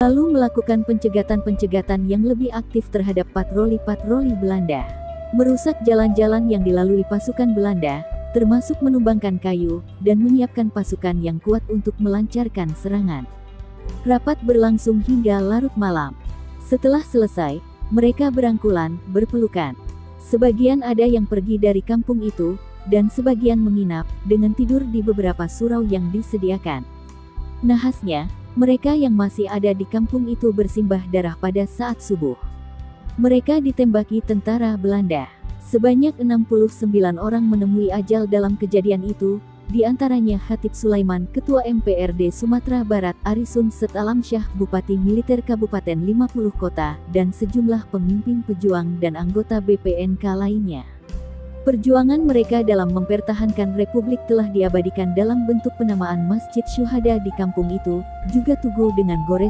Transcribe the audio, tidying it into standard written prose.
lalu melakukan pencegatan yang lebih aktif terhadap patroli-patroli Belanda. Merusak jalan-jalan yang dilalui pasukan Belanda, termasuk menumbangkan kayu, dan menyiapkan pasukan yang kuat untuk melancarkan serangan. Rapat berlangsung hingga larut malam. Setelah selesai, mereka berangkulan, berpelukan. Sebagian ada yang pergi dari kampung itu, dan sebagian menginap, dengan tidur di beberapa surau yang disediakan. Nahasnya, mereka yang masih ada di kampung itu bersimbah darah pada saat subuh. Mereka ditembaki tentara Belanda. Sebanyak 69 orang menemui ajal dalam kejadian itu, di antaranya Hatip Sulaiman, Ketua MPRD Sumatera Barat, Arisun Set Alamsyah, Bupati Militer Kabupaten 50 Kota, dan sejumlah pemimpin pejuang dan anggota BPNK lainnya. Perjuangan mereka dalam mempertahankan Republik telah diabadikan dalam bentuk penamaan Masjid Syuhada di kampung itu, juga Tugu dengan goresan